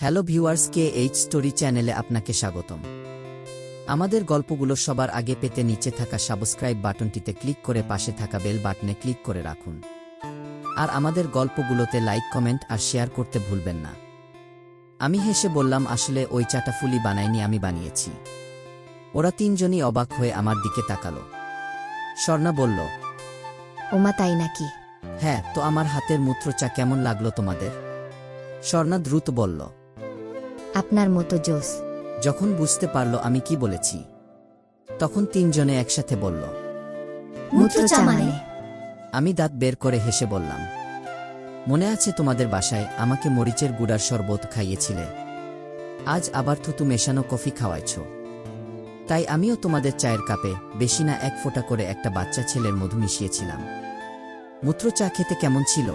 Hello viewers, KH story চ্যানেলে আপনাকে স্বাগতম। আমাদের গল্পগুলো সবার আগে পেতে নিচে থাকা সাবস্ক্রাইব বাটনটিতে ক্লিক করে পাশে থাকা বেল বাটনে ক্লিক করে রাখুন। আর আমাদের গল্পগুলোতে লাইক, কমেন্ট আর শেয়ার করতে ভুলবেন না। আমি হেসে বললাম, আসলে ওই চাটা ফুলি বানাইনি, আমি বানিয়েছি। ওরা তিনজনই অবাক হয়ে আমার দিকে তাকালো। স্বর্ণা বলল, ওমা তাই নাকি? হ্যাঁ, তো আমার হাতের মূত্র চা কেমন লাগলো তোমাদের? স্বর্ণা দ্রুত বলল। আপনার মতো জোস। যখন বুঝতে পারল আমি কি বলেছি, তখন তিনজনে একসাথে বলল, মূত্র চা মানে? আমি দাঁত বের করে হেসে বললাম, মনে আছে তোমাদের বাসায় আমাকে মরিচের গুড়ার শরবত খাইয়েছিলে? আজ আবার থুতু মেশানো কফি খাওয়াইছ। তাই আমিও তোমাদের চায়ের কাপে বেশি না 1 ফোঁটা করে একটা বাচ্চা ছেলের মধু মিশিয়েছিলাম। মূত্র চা খেতে কেমন ছিল?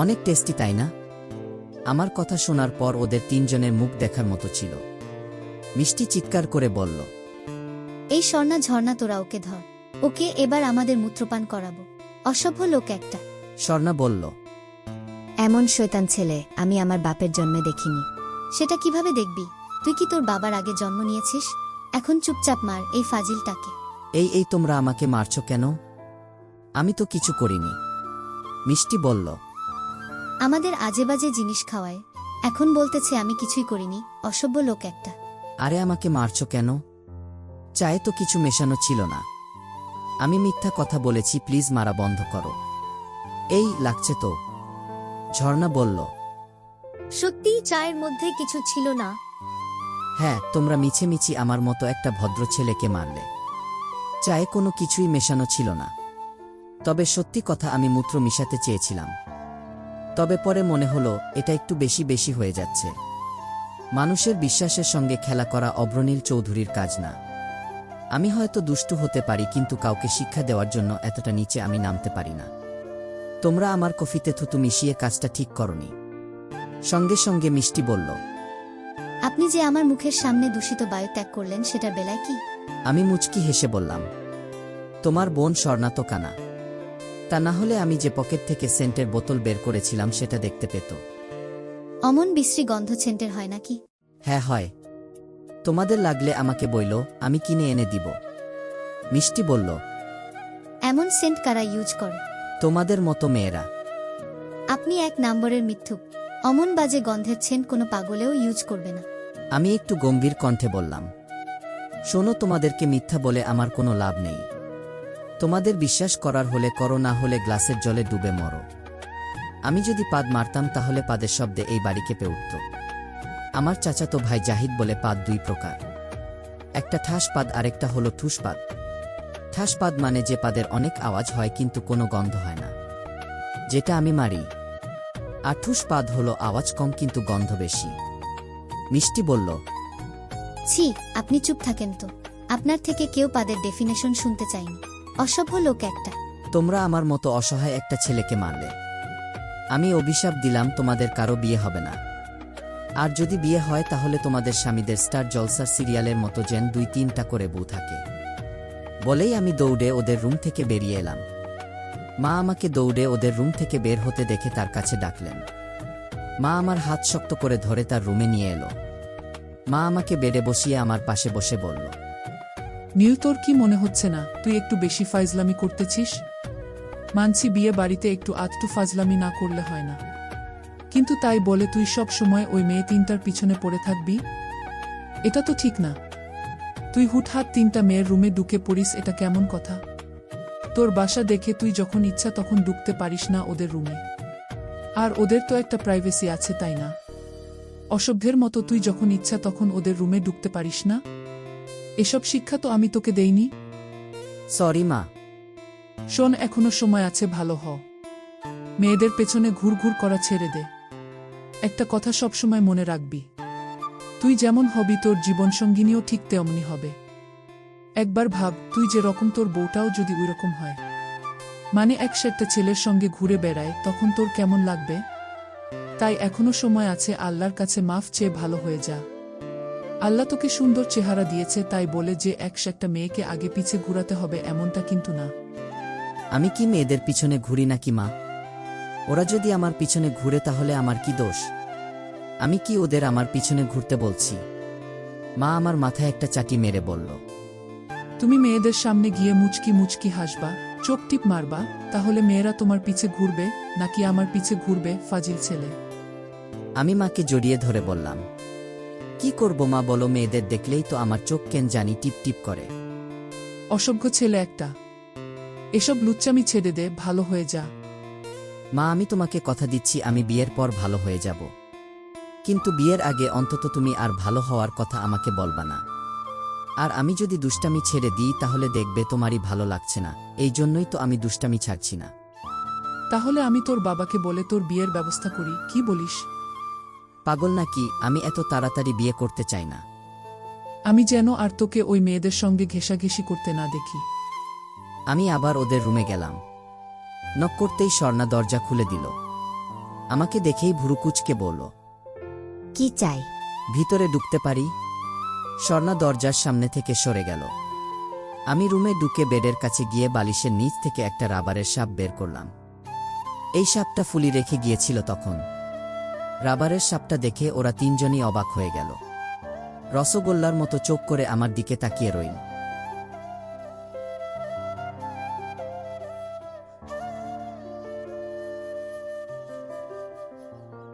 অনেক টেস্টি, তাই না? আমার কথা শোনার পর ওদের তিনজনের মুখ দেখার মতো ছিল। মিষ্টি চিৎকার করে বলল, এই স্বর্ণা, ঝর্ণা, তোরা ওকে ধর। ওকে এবার আমাদের মূত্রপান করাবো। অসভ্য লোক একটা। স্বর্ণা বলল, এমন শয়তান ছেলে আমি আমার বাপের জন্মে দেখিনি। সেটা কিভাবে দেখবি? তুই কি তোর বাবার আগে জন্ম নিয়েছিস? এখন চুপচাপ মার এই ফাজিলটাকে। এই তোমরা আমাকে মারছ কেন? আমি তো কিছু করিনি। মিষ্টি বলল, আমাদের আজেবাজে জিনিস খাওয়ায়, এখন বলতেছে আমি কিছুই করিনি। অসভ্য লোক একটা। আরে আমাকে মারছ কেন? চায়ে তো কিছু মেশানো ছিল না। আমি মিথ্যা কথা বলেছি, প্লিজ মারা বন্ধ করো। এই লাগছে তো। ঝর্ণা বলল, সত্যিই চায়ের মধ্যে কিছু ছিল না? হ্যাঁ, তোমরা মিছিমিছি আমার মতো একটা ভদ্র ছেলেকে মারলে। চায়ে কোনো কিছুই মেশানো ছিল না। তবে সত্যি কথা, আমি মূত্র মিশাতে চেয়েছিলাম। তবে পরে মনে হলো এটা একটু বেশি বেশি হয়ে যাচ্ছে। মানুষের বিশ্বাসের সঙ্গে খেলা করা অভ্রনীল চৌধুরীর কাজ না। আমি হয়তো দুষ্টু হতে পারি, কিন্তু কাউকে শিক্ষা দেওয়ার জন্য এতটা নিচে আমি নামতে পারি না। তোমরা আমার কফিতে থুতু মিশিয়ে কাজটা ঠিক করনি। সঙ্গে সঙ্গে মিষ্টি বলল, আপনি যে আমার মুখের সামনে দূষিত বায়ু ত্যাগ করলেন, সেটার বেলায় কি? আমি মুচকি হেসে বললাম, তোমার বোন স্বর্ণা তো কানা। তা না হলে আমি যে পকেট থেকে সেন্টের বোতল বের করেছিলাম সেটা দেখতে পেত। অমন বিশ্রী গন্ধ সেন্টের হয় নাকি? হ্যাঁ হয়। তোমাদের লাগলে আমাকে বইল, আমি কিনে এনে দিব। মিষ্টি বলল, এমন সেন্ট কারা ইউজ করে? তোমাদের মতো মেয়েরা। আপনি 1 নম্বরের মিথ্যুক। অমন বাজে গন্ধের সেন্ট কোনো পাগলেও ইউজ করবে না। আমি একটু গম্ভীর কণ্ঠে বললাম, শোনো, তোমাদেরকে মিথ্যা বলে আমার কোনো লাভ নেই। তোমাদের বিশ্বাস করার হলে করো, না হলে গ্লাসের জলে ডুবে মরো। আমি যদি পাদ মারতাম তাহলে পাদের শব্দে এই বাড়ি কেঁপে উঠত। আমার চাচাতো ভাই জাহিদ বলে পাদ 2 প্রকার। একটা ঠাস পাদ, আরেকটা হলো ঠুস পাদ। ঠাস পাদ মানে যে পাদের অনেক আওয়াজ হয় কিন্তু কোনো গন্ধ হয় না, যেটা আমি মারি। আর ঠুস পাদ হলো আওয়াজ কম কিন্তু গন্ধ বেশি। মিষ্টি বলল, ছি, আপনি চুপ থাকেন তো। আপনার থেকে কেউ পাদের ডেফিনেশন শুনতে চায়নি। অসভ্য লোক একটা। তোমরা আমার মতো অসহায় একটা ছেলেকে মারলে। আমি অভিশাপ দিলাম, তোমাদের কারো বিয়ে হবে না। আর যদি বিয়ে হয় তাহলে তোমাদের স্বামীদের স্টার জলসার সিরিয়ালের মতো যেন 2-3টা করে বউ থাকে। বলেই আমি দৌড়ে ওদের রুম থেকে বেরিয়ে এলাম। মা আমাকে দৌড়ে ওদের রুম থেকে বের হতে দেখে তার কাছে ডাকলেন। মা আমার হাত শক্ত করে ধরে তার রুমে নিয়ে এলো। মা আমাকে বেডে বসিয়ে আমার পাশে বসে বলল, নীল, তোর কি মনে হচ্ছে না তুই একটু বেশি ফাজলামি করতেছিস? মানছি বিয়ে বাড়িতে একটু আধটু ফাজলামি না করলে হয় না, কিন্তু তাই বলে তুই সব সময় ওই মেয়ে 3টার পিছনে পড়ে থাকবি? এটা তো ঠিক না। তুই হুটহাট 3টা মেয়ের রুমে ঢুকে পড়িস, এটা কেমন কথা? তোর বাসা দেখে তুই যখন ইচ্ছা তখন ঢুকতে পারিস না ওদের রুমে? আর ওদের তো একটা প্রাইভেসি আছে, তাই না? অসভ্যের মতো তুই যখন ইচ্ছা তখন ওদের রুমে ঢুকতে পারিস না? এসব শিক্ষা তো আমি তোকে দেইনি। সরি মা। শোন, এখনো সময় আছে, ভালো হ। মেয়েদের পেছনে ঘুরঘুর করা ছেড়ে দে। একটা কথা সবসময় মনে রাখবি, তুই যেমন হবি তোর জীবনসঙ্গিনীও ঠিক তেমনি হবে। একবার ভাব, তুই যে রকম তোর বউটাও যদি ওই রকম হয়, মানে একটা ছেলের সঙ্গে ঘুরে বেড়ায়, তখন তোর কেমন লাগবে? তাই এখনো সময় আছে, আল্লাহর কাছে মাফ চেয়ে ভালো হয়ে যা। আল্লাহ তোকে সুন্দর চেহারা দিয়েছে, তাই বলে যে একটা মেয়েকে আগে পিছে ঘুরাতে হবে এমনটা কিন্তু না। আমি কি মেয়েদের পিছনে ঘুরি নাকি মা? ওরা যদি আমার পিছনে ঘুরে তাহলে আমার কি দোষ? আমি কি ওদের আমার পিছনে ঘুরতে বলছি? মা আমার মাথায় একটা চাটি মেরে বলল, তুমি মেয়েদের সামনে গিয়ে মুচকি মুচকি হাসবা, চোখ টিপ মারবা, তাহলে মেয়েরা তোমার পিছে ঘুরবে নাকি আমার পিছে ঘুরবে? ফাজিল ছেলে। আমি মাকে জড়িয়ে ধরে বললাম, কি করব মা বলো, মেয়েদের দেখলেই তো আমার চোখ কেন জানি টিপ টিপ করে। অসভ্য ছেলে একটা। এসব লুচ্চামি ছেড়ে দে, ভালো হয়ে যা। মা আমি তোমাকে কথা দিচ্ছি আমি বিয়ের পর ভালো হয়ে যাব, কিন্তু বিয়ের আগে অন্তত তুমি আর ভালো হওয়ার কথা আমাকে বলবা না। আর আমি যদি দুষ্টামি ছেড়ে দিই তাহলে দেখবে তোমারই ভালো লাগছে না, এই জন্যই তো আমি দুষ্টামি ছাড়ছি না। তাহলে আমি তোর বাবাকে বলে তোর বিয়ের ব্যবস্থা করি, কি বলিস? পাগল নাকি? আমি এত তাড়াতাড়ি বিয়ে করতে চাই না। আমি যেন আর তোকে ওই মেয়েদের সঙ্গে ঘেঁষাঘেঁষি করতে না দেখি। আমি আবার ওদের রুমে গেলাম। নক করতেই স্বর্ণা দরজা খুলে দিল। আমাকে দেখেই ভুরুকুচকে বলল, কি চাই? ভিতরে ঢুকতে পারি? স্বর্ণা দরজার সামনে থেকে সরে গেল। আমি রুমে ঢুকে বেডের কাছে গিয়ে বালিশের নিচ থেকে একটা রাবারের সাপ বের করলাম। এই সাপটা ফুলি রেখে গিয়েছিল তখন। রাবারের সাপটা দেখে ওরা তিনজনই অবাক হয়ে গেল। রসগোল্লার মতো চোখ করে আমার দিকে তাকিয়ে রইল।